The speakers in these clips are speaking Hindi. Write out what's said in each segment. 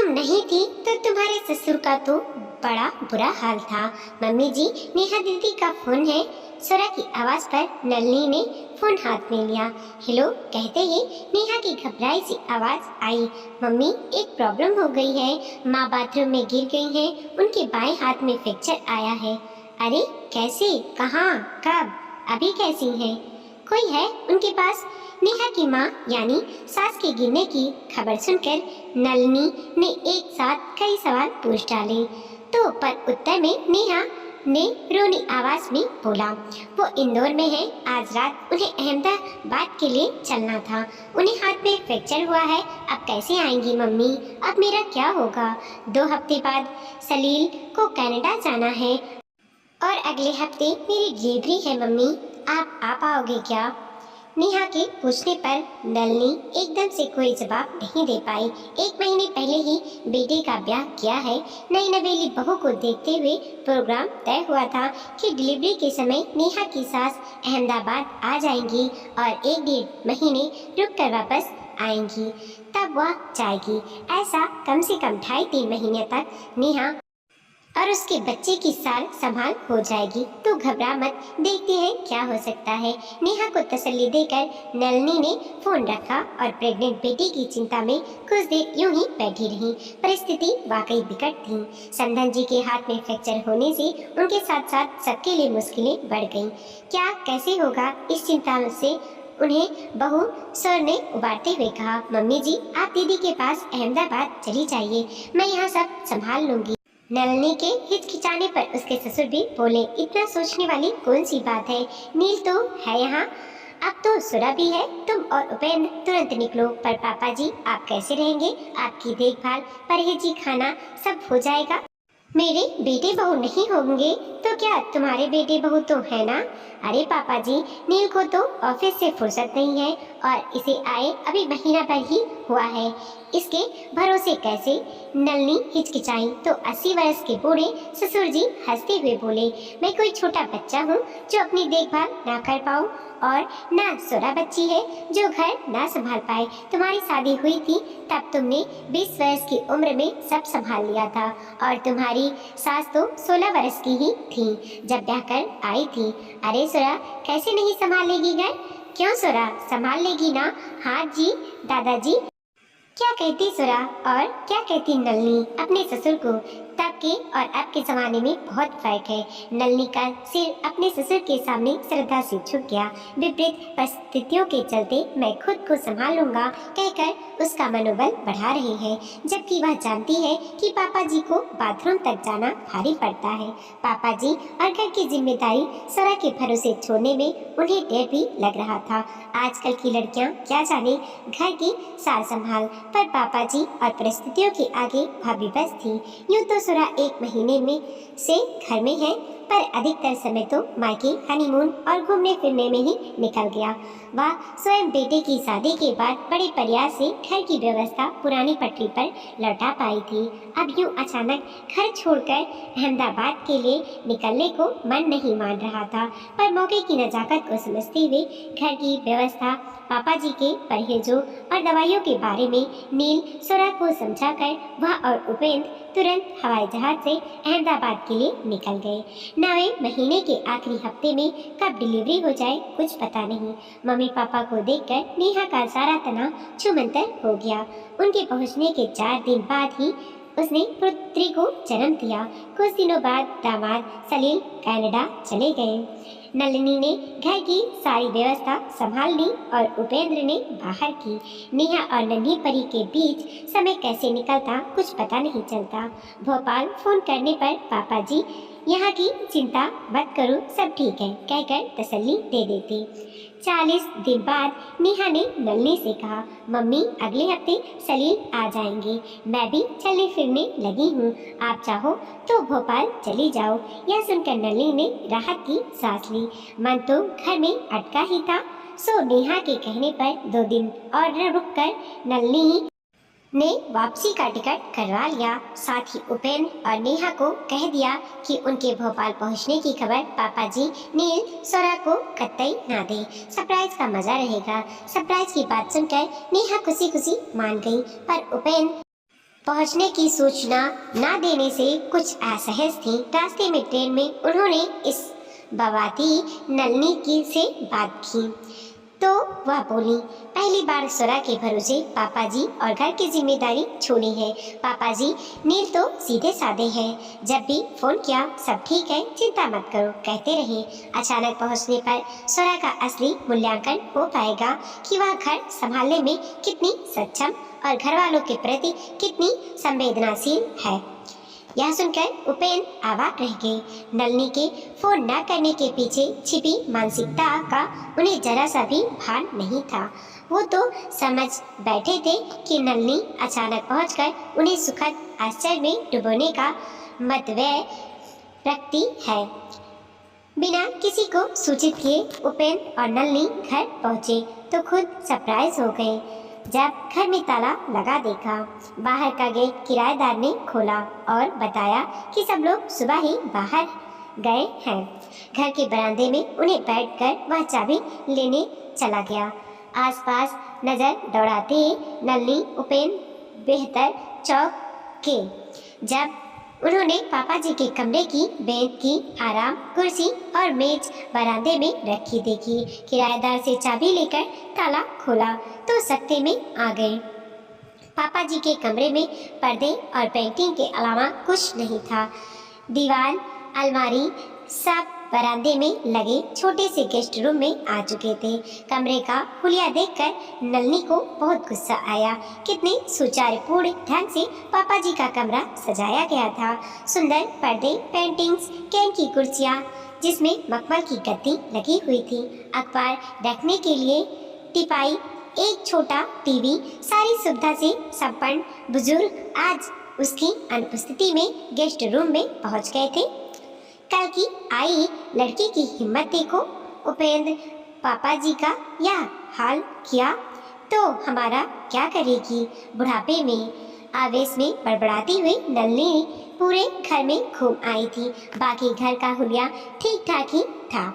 तुम नहीं थी तो तुम्हारे ससुर का तो बड़ा बुरा हाल था। मम्मी जी, नेहा दीदी का फोन है। स्वरा की आवाज पर नलिनी ने फोन हाथ में लिया। हेलो कहते ही नेहा की घबराई सी आवाज आई। मम्मी, एक प्रॉब्लम हो गई है। माँ बाथरूम में गिर गई हैं। उनके बाएं हाथ में फ्रैक्चर आया है। अरे कैसे, कहाँ, कब, अभी कैसी हैं? कोई है उनके पास? नेहा की माँ यानी सास के गिरने की खबर सुनकर नलिनी ने एक साथ कई सवाल पूछ डाले। तो पर उत्तर में नेहा ने रोनी आवाज में बोला, वो इंदौर में है। आज रात उन्हें अहमदाबाद के लिए चलना था। उन्हें हाथ में फ्रैक्चर हुआ है। अब कैसे आएंगी मम्मी? अब मेरा क्या होगा? 2 हफ्ते बाद सलील को कनाडा जाना है और अगले हफ्ते मेरी डिलीवरी है। मम्मी, आप आ पाओगे क्या? नेहा के पूछने पर नलिनी एकदम से कोई जवाब नहीं दे पाई। 1 महीने पहले ही बेटे का ब्याह किया है। नई नवेली बहू को देखते हुए प्रोग्राम तय हुआ था कि डिलीवरी के समय नेहा की सास अहमदाबाद आ जाएंगी और 1-1.5 महीने रुक कर वापस आएंगी, तब वह जाएगी। ऐसा कम से कम 2.5-3 महीने तक नेहा और उसके बच्चे की सार संभाल हो जाएगी। तो घबरा मत, देखते हैं क्या हो सकता है। नेहा को तसल्ली देकर नलिनी ने फोन रखा और प्रेग्नेंट बेटी की चिंता में कुछ देर यूं ही बैठी रही। परिस्थिति वाकई विकट थी। समधन जी के हाथ में फ्रैक्चर होने से उनके साथ साथ सबके लिए मुश्किलें बढ़ गईं। क्या कैसे होगा, इस चिंता से उन्हें बहू सर ने उबारते हुए कहा, मम्मी जी, आप दीदी के पास अहमदाबाद चली जाइए, मैं यहाँ सब संभाल लूंगी। नलिनी के हिचकिचाने पर उसके ससुर भी बोले, इतना सोचने वाली कौन सी बात है? नील तो है यहाँ, अब तो सुरा भी है। तुम और उपेंद्र तुरंत निकलो। पर पापा जी, आप कैसे रहेंगे? आपकी देखभाल, परहेजी, खाना सब हो जाएगा। मेरे बेटे बहू नहीं होंगे तो क्या तुम्हारे बेटे बहू तो है ना? अरे पापा जी, नील को तो ऑफिस से फुर्सत नहीं है और इसे आए अभी महीना भर ही हुआ है। इसके भरोसे कैसे? नलिनी हिचकिचाई तो 80 वर्ष के बूढ़े ससुर जी हंसते हुए बोले, मैं कोई छोटा बच्चा हूँ जो अपनी देखभाल ना कर पाऊँ, और ना सोरा बच्ची है जो घर ना संभाल पाए। तुम्हारी शादी हुई थी तब तुमने 20 वर्ष की उम्र में सब संभाल लिया था और तुम्हारी सास तो 16 वर्ष की ही थी जब ब्याह कर आई थी। अरे सोरा कैसे नहीं संभालेगी घर? क्यों सोरा, संभाल लेगी ना? हाँ जी दादाजी। क्या कहती सुरा और क्या कहती नलिनी अपने ससुर को? तब के और अब के जमाने में बहुत फर्क है। नलिनी का सिर अपने ससुर के सामने श्रद्धा से झुक गया। विपरीत परिस्थितियों के चलते मैं खुद को संभालूंगा कहकर उसका मनोबल बढ़ा रही है, जबकि वह जानती है कि पापा जी को बाथरूम तक जाना भारी पड़ता है। पापा जी और घर की जिम्मेदारी सुरा के भरोसे छोड़ने में उन्हें डर भी लग रहा था। आजकल की लड़कियां क्या जाने घर की सार संभाल, पर पापा जी और परिस्थितियों के आगे भाभी बस थी। यूं तो सुरा 1 महीने में से घर में है, पर अधिकतर समय तो मायके हनीमून और घूमने फिरने में ही निकल गया। वह स्वयं बेटे की शादी के बाद बड़े प्रयास से घर की व्यवस्था पुरानी पटरी पर लौटा पाई थी। अब यूं अचानक घर छोड़कर अहमदाबाद के लिए निकलने को मन नहीं मान रहा था, पर मौके की नजाकत को समझते हुए घर की व्यवस्था, पापा जी के परहेजों और दवाइयों के बारे में नील सुरा को समझाकर वह और उपेंद्र तुरंत हवाई जहाज से अहमदाबाद के लिए निकल गए। 9वें महीने के आखिरी हफ्ते में कब डिलीवरी हो जाए कुछ पता नहीं। मम्मी पापा को देखकर नेहा का सारा तनाव छूमंतर हो गया। उनके पहुंचने के 4 दिन बाद ही उसने पुत्री को जन्म दिया। कुछ दिनों बाद दामाद सलील कनाडा चले गए। नलिनी ने घर की सारी व्यवस्था संभाल ली और उपेंद्र ने बाहर की। नेहा और नन्ही परी के बीच समय कैसे निकलता कुछ पता नहीं चलता। भोपाल फोन करने पर पापा जी यहाँ की चिंता मत करो, सब ठीक है कहकर तसल्ली दे देते। 40 दिन बाद नेहा ने नलिनी से कहा, मम्मी अगले हफ्ते सलील आ जाएंगे, मैं भी चलने फिरने लगी हूँ, आप चाहो तो भोपाल चली जाओ। यह सुनकर नलिनी ने राहत की सांस ली। मन तो घर में अटका ही था, सो नेहा के कहने पर 2 दिन और रुककर नलिनी ने वापसी का टिकट करवा लिया। साथ ही उपेंद्र और नेहा को कह दिया कि उनके भोपाल पहुंचने की खबर पापा जी नील सोरा को कतई ना दे, सरप्राइज का मजा रहेगा। सरप्राइज की बात सुनकर नेहा खुशी खुशी मान गई, पर उपेंद्र पहुंचने की सूचना ना देने से कुछ असहज थी। रास्ते में ट्रेन में उन्होंने इस बवाती नलनी की से बात की तो वह बोली, पहली बार सुरा के भरोसे पापा जी और घर की जिम्मेदारी छोड़ी है। पापा जी नील तो सीधे साधे हैं, जब भी फोन किया सब ठीक है, चिंता मत करो कहते रहे। अचानक पहुंचने पर सुरा का असली मूल्यांकन हो पाएगा कि वह घर संभालने में कितनी सक्षम और घर वालों के प्रति कितनी संवेदनशील है। यह सुनकर उपेंद्र अवाक रह गए। नलिनी के फोन न करने के पीछे छिपी मानसिकता का उन्हें जरा सा भी भान नहीं था। वो तो समझ बैठे थे कि नलिनी अचानक पहुंचकर उन्हें सुखद आश्चर्य में डुबोने का मतव्यय रखती है। बिना किसी को सूचित किए उपेंद्र और नलिनी घर पहुंचे तो खुद सरप्राइज हो गए जब घर में ताला लगा देखा। बाहर का गेट किराएदार ने खोला और बताया कि सब लोग सुबह ही बाहर गए हैं। घर के बरामदे में उन्हें बैठकर वह चाबी लेने चला गया। आसपास नजर दौड़ाते नलिनी उपेंद्र बेहतर चौक के जब उन्होंने पापा जी के कमरे की बेंच की आराम कुर्सी और मेज बरामदे में रखी देखी। किराएदार से चाबी लेकर ताला खोला तो सख्ते में आ गए। पापा जी के कमरे में पर्दे और पेंटिंग के अलावा कुछ नहीं था। दीवार, अलमारी सब बरामदे में लगे छोटे से गेस्ट रूम में आ चुके थे। कमरे का हुलिया देखकर नलिनी को बहुत गुस्सा आया। कितने सुचारुपूर्ण ढंग से पापा जी का कमरा सजाया गया था। सुंदर पर्दे, पेंटिंग्स, कैन की कुर्सियाँ जिसमें मखमल की गद्दी लगी हुई थी, अखबार रखने के लिए टिपाई, एक छोटा टीवी, सारी सुविधा से संपन्न बुजुर्ग आज उसकी अनुपस्थिति में गेस्ट रूम में पहुंच गए थे। कल की आई लड़की की हिम्मत देखो। उपेंद्र पापा जी का यह हाल किया तो हमारा क्या करेगी। बुढ़ापे में आवेश में बड़बड़ाती हुई नलिनी पूरे घर में घूम आई थी। बाकी घर का हुलिया ठीक ठाक ही था।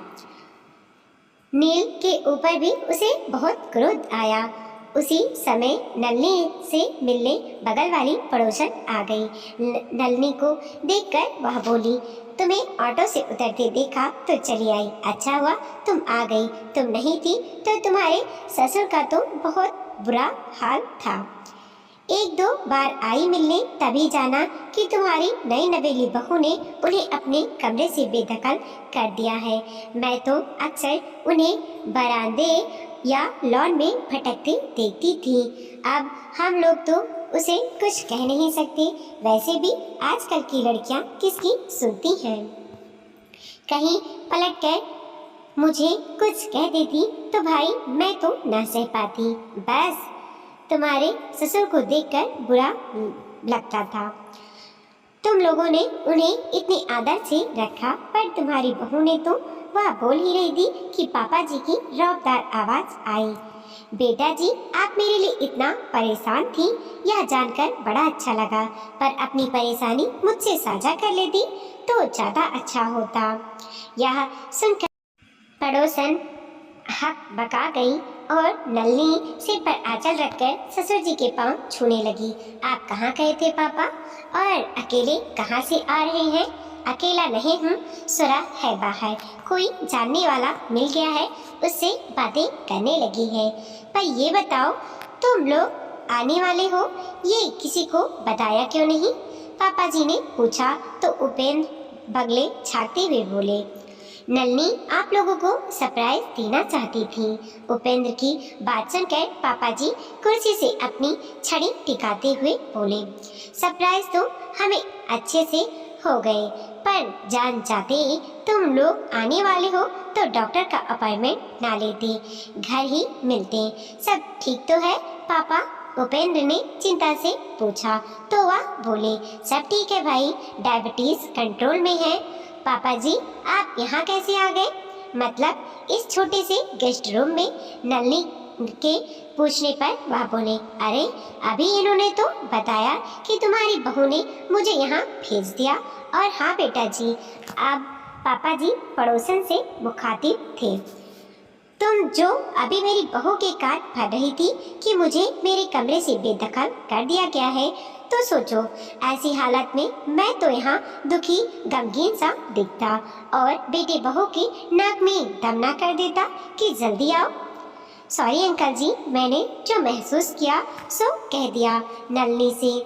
नील के ऊपर भी उसे बहुत क्रोध आया। उसी समय नलिनी से मिलने बगल वाली पड़ोसन आ गई। नलिनी को देखकर वह बोली, तुम्हें ऑटो से उतरते देखा तो चली आई। अच्छा हुआ तुम आ गई, तुम नहीं थी तो तुम्हारे ससुर का तो बहुत बुरा हाल था। एक दो बार आई मिलने, तभी जाना कि तुम्हारी नई नवेली बहू ने उन्हें अपने कमरे से बेदखल कर दिया है। मैं तो अक्सर उन्हें बरामदे या लॉन में भटकते देखती थी। अब हम लोग तो उसे कुछ कह नहीं सकते। वैसे भी आजकल की लड़कियां किसकी सुनती हैं। कहीं पलट कर मुझे कुछ कह देती तो भाई मैं तो न सह पाती। बस तुम्हारे ससुर को देखकर बुरा लगता था। तुम लोगों ने उन्हें इतने आदर से रखा, पर तुम्हारी बहू ने तो वह बोल ही रही थी कि पापा जी की रौबदार आवाज आई। बेटा जी, आप मेरे लिए इतना परेशान थी, यह जानकर बड़ा अच्छा लगा, पर अपनी परेशानी मुझसे साझा कर लेती तो ज़्यादा अच्छा होता। यह सुनकर पड़ोसन हक बका गई और नलिनी सिर पर आंचल रखकर ससुर जी के पांव छूने लगी। आप कहाँ गए थे पापा, और अकेले कहाँ से आ रहे हैं। अकेला नहीं हूँ, सुरा है बाहर, कोई जानने वाला मिल गया है, उससे बातें करने लगी है। पर ये बताओ, तुम लोग आने वाले हो, ये किसी को बताया क्यों नहीं। पापा जी ने पूछा तो उपेंद्र बगले छाते हुए बोले, नलिनी आप लोगों को सरप्राइज देना चाहती थी। उपेंद्र की बात सुनकर पापा जी कुर्सी से अपनी छड़ी टिकाते हुए बोले, सरप्राइज तो हमें अच्छे से हो गए, पर जान जाते तुम लोग आने वाले हो तो डॉक्टर का अपॉइंटमेंट ना लेते, घर ही मिलते। सब ठीक तो है पापा, उपेंद्र ने चिंता से पूछा तो वह बोले, सब ठीक है भाई, डायबिटीज कंट्रोल में है। पापा जी आप यहाँ कैसे आ गए। मतलब इस छोटे से गेस्ट रूम में। नलिनी के पूछने पर वह बोले, अरे अभी इन्होंने तो बताया कि तुम्हारी बहू ने मुझे यहाँ भेज दिया। और हाँ बेटा जी, अब पापा जी पड़ोसन से मुखातिब थे, तुम जो अभी मेरी बहू के कान भर रही थी कि मुझे मेरे कमरे से बेदखल कर दिया गया है, तो सोचो, ऐसी हालत में मैं तो यहाँ दुखी गमगीन सा दिखता और बेटे बहू की नाक में दम ना कर देता कि जल्दी आओ। सॉरी अंकल जी, मैंने जो महसूस किया सो कह दिया, नलनी से।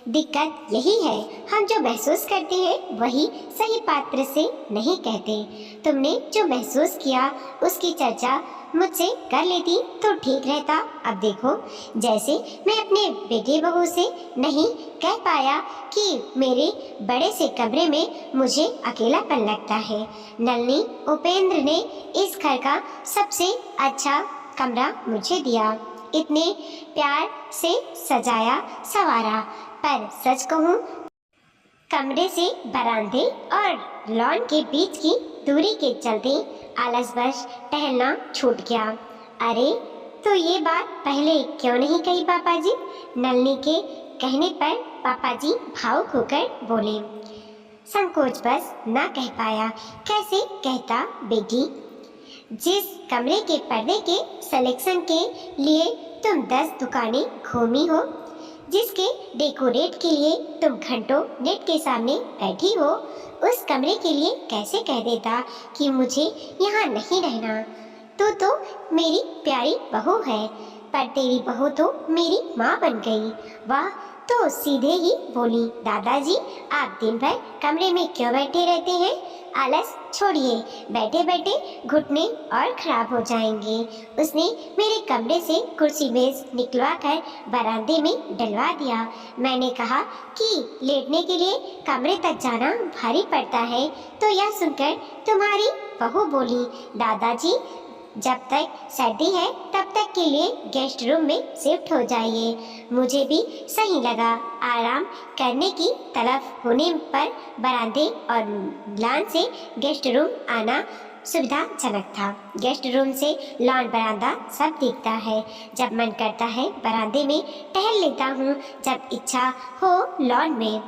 दिक्कत यही है, हम जो महसूस करते हैं वही सही पात्र से नहीं कहते। तुमने जो महसूस किया उसकी चर्चा मुझसे कर लेती तो ठीक रहता। अब देखो, जैसे मैं अपने बेटे बहू से नहीं कह पाया कि मेरे बड़े से कमरे में मुझे अकेलापन लगता है। नलनी उपेंद्र ने इस घर का सबसे अच्छा कमरा मुझे दिया, इतने प्यार से सजाया सवारा। पर सच कहूँ, कमरे से बरामदे और लॉन के बीच की दूरी के चलते आलसवश टहलना छूट गया। अरे, तो ये बात पहले क्यों नहीं कही पापा जी? नलनी के कहने पर पापा जी भावुक होकर बोले। संकोच बस ना कह पाया। कैसे कहता बेटी? जिस कमरे के पर्दे के सिलेक्शन के लिए तुम 10 दुकानें घूमी हो, जिसके डेकोरेट के लिए तुम घंटों नेट के सामने बैठी हो, उस कमरे के लिए कैसे कह देता कि मुझे यहाँ नहीं रहना? तो मेरी प्यारी बहू है, पर तेरी बहू तो मेरी माँ बन गई। वाह, तो सीधे ही बोली, दादाजी आप दिन भर कमरे में क्यों बैठे रहते हैं? आलस छोड़िए, बैठे बैठे घुटने और खराब हो जाएंगे। उसने मेरे कमरे से कुर्सी मेज निकलवा कर बरामदे में डलवा दिया। मैंने कहा कि लेटने के लिए कमरे तक जाना भारी पड़ता है, तो यह सुनकर तुम्हारी बहू बोली, दादाजी जब तक सर्दी है तब तक के लिए गेस्ट रूम में शिफ्ट हो जाइए। मुझे भी सही लगा। आराम करने की तलब होने पर बरामदे और लॉन से गेस्ट रूम आना सुविधाजनक था। गेस्ट रूम से लॉन बरामदा सब दिखता है। जब मन करता है बरामदे में टहल लेता हूँ, जब इच्छा हो लॉन में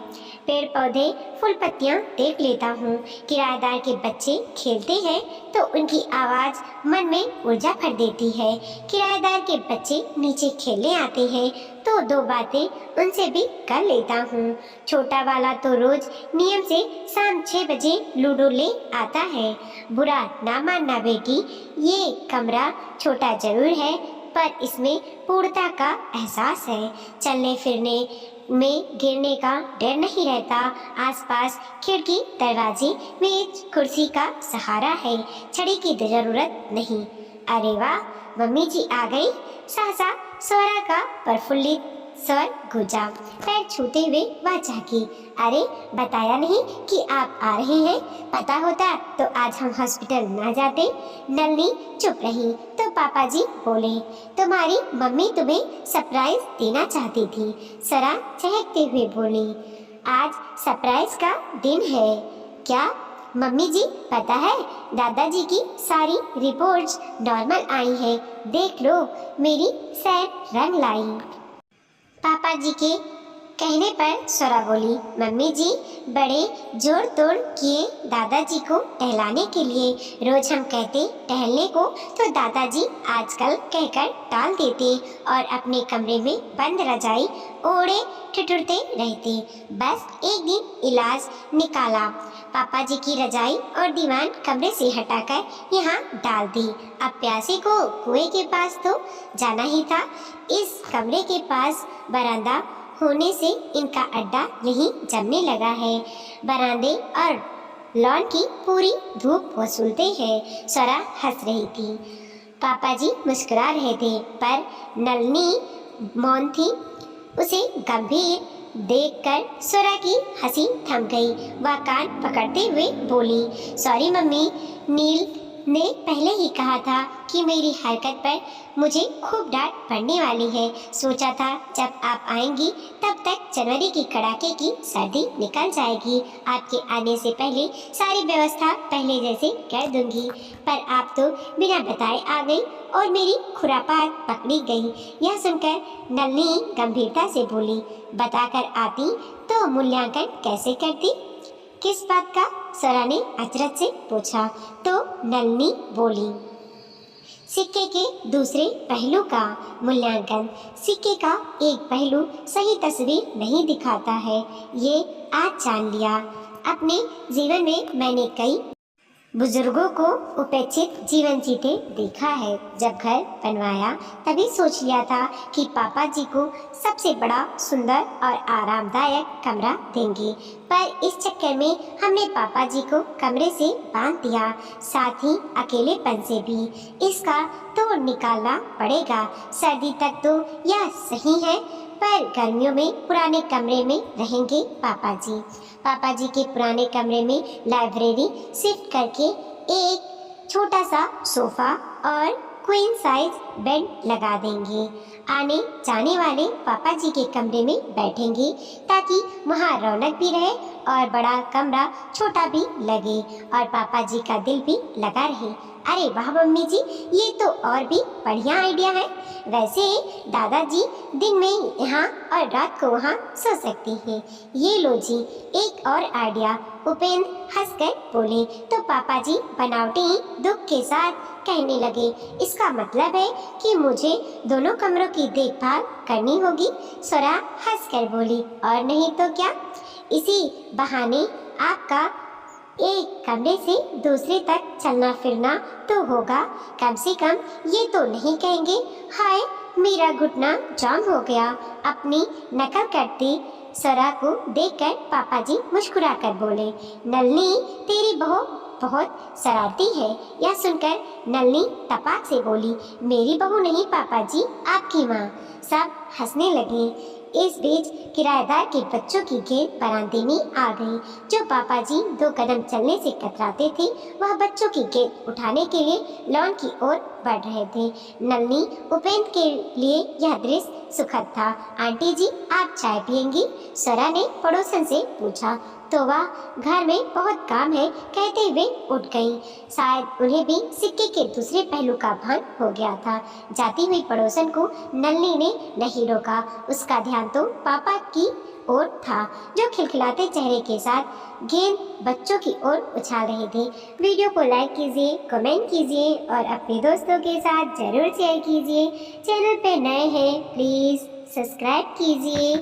पेड़ पौधे फूल पत्तियाँ देख लेता हूँ। किराएदार के बच्चे खेलते हैं तो उनकी आवाज़ मन में ऊर्जा भर देती है। किराएदार के बच्चे नीचे खेलने आते हैं तो 2 बातें उनसे भी कर लेता हूँ। छोटा वाला तो रोज नियम से शाम 6 बजे लूडो ले आता है। बुरा ना मानना बेटी, ये कमरा छोटा जरूर है पर इसमें पूर्णता का एहसास है। चलने फिरने में गिरने का डर नहीं रहता। आसपास खिड़की दरवाजे मेज कुर्सी का सहारा है, छड़ी की जरूरत नहीं। अरे वाह, मम्मी जी आ गई। सहसा स्वरा का प्रफुल्लित स्वर गूंजा। पैर छूते हुए वह झांकी। अरे, बताया नहीं कि आप आ रहे हैं? पता होता तो आज हम हॉस्पिटल ना जाते। नलनी चुप रही तो पापा जी बोले, तुम्हारी मम्मी तुम्हें सरप्राइज देना चाहती थी। सरा चहकते हुए बोली, आज सरप्राइज का दिन है क्या? मम्मी जी, पता है दादाजी की सारी रिपोर्ट्स नॉर्मल आई हैं। देख लो, मेरी सैर रंग लाई। पापा जी के कहने पर स्वरा बोली, मम्मी जी बड़े जोड़ तोड़ किए दादाजी को टहलाने के लिए। रोज हम कहते टहलने को तो दादाजी आजकल कहकर टाल देते और अपने कमरे में बंद रजाई ओढ़े ठिठुरते रहते। बस एक दिन इलाज निकाला, पापा जी की रजाई और दीवान कमरे से हटाकर यहाँ डाल दी। अब प्यासे को कुएं के पास तो जाना ही था। इस कमरे के पास बरामदा होने से इनका अड्डा यहीं जमने लगा है। बरामदे और लॉन की पूरी धूप वसूलते हैं। स्वरा हंस रही थी, पापा जी मुस्कुरा रहे थे, पर नलनी मौन थी। उसे गंभीर देखकर स्वरा की हंसी थम गई। वह कान पकड़ते हुए बोली, सॉरी मम्मी, नील ने पहले ही कहा था कि मेरी हरकत पर मुझे खूब डांट पड़ने वाली है। सोचा था जब आप आएंगी तब तक जनवरी की कड़ाके की सर्दी निकल जाएगी। आपके आने से पहले सारी व्यवस्था पहले जैसे कर दूंगी, पर आप तो बिना बताए आ गई और मेरी खुरापात पकड़ी गई। यह सुनकर नलनी गंभीरता से बोली, बताकर आती तो मूल्यांकन कैसे करती? किस बात का? स्वरा ने अचरज से पूछा तो नलनी बोली, सिक्के के दूसरे पहलू का मूल्यांकन। सिक्के का एक पहलू सही तस्वीर नहीं दिखाता है, ये आज जान लिया। अपने जीवन में मैंने कई बुजुर्गों को उपेक्षित जीवन जीते देखा है। जब घर बनवाया तभी सोच लिया था कि पापा जी को सबसे बड़ा, सुंदर और आरामदायक कमरा देंगे, पर इस चक्कर में हमने पापा जी को कमरे से बांध दिया, साथ ही अकेलेपन से भी। इसका तोड़ निकालना पड़ेगा। सर्दी तक तो यह सही है, पर गर्मियों में पुराने कमरे में रहेंगे पापा जी। पापा जी के पुराने कमरे में लाइब्रेरी शिफ्ट करके एक छोटा सा सोफा और क्वीन साइज बेड लगा देंगे। आने जाने वाले पापा जी के कमरे में बैठेंगे ताकि वहाँ रौनक भी रहे और बड़ा कमरा छोटा भी लगे और पापा जी का दिल भी लगा रहे। अरे वाह मम्मी जी, ये तो और भी बढ़िया आइडिया है। वैसे दादाजी दिन में यहाँ और रात को वहाँ सो सकते हैं। ये लो जी एक और आइडिया। उपेंद्र हंसकर बोले तो पापा जी बनावटी दुख के साथ कहने लगे, इसका मतलब है कि मुझे दोनों कमरों की देखभाल करनी होगी। स्वरा हंसकर बोली, और नहीं तो क्या, इसी बहाने आपका एक कमरे से दूसरे तक चलना फिरना तो होगा। कम से कम ये तो नहीं कहेंगे, हाय मेरा घुटना जाम हो गया। अपनी नकल करती स्वरा को देखकर पापा जी मुस्कुरा कर बोले, नलनी तेरी बहू बहुत शरारती है। यह सुनकर नलनी तपाक से बोली, मेरी बहू नहीं पापा जी, आपकी माँ। सब हंसने लगे। इस बीच किराएदार के बच्चों की गेंद बरामदे में आ गई। जो पापा जी 2 कदम चलने से कतराते थे, वह बच्चों की गेंद उठाने के लिए लॉन की ओर बढ़ रहे थे। नलनी उपेंद्र के लिए यह दृश्य सुखद था। आंटी जी आप चाय पियेंगी? स्वरा ने पड़ोसन से पूछा तो वह घर में बहुत काम है कहते हुए उठ गई। शायद उन्हें भी सिक्के के दूसरे पहलू का भान हो गया था। जाती हुई पड़ोसन को नलनी ने नहीं रोका। उसका ध्यान तो पापा की ओर था, जो खिलखिलाते चेहरे के साथ गेंद बच्चों की ओर उछाल रहे थे। वीडियो को लाइक कीजिए, कमेंट कीजिए और अपने दोस्तों के साथ जरूर शेयर कीजिए। चैनल पे नए हैं प्लीज़ सब्सक्राइब कीजिए।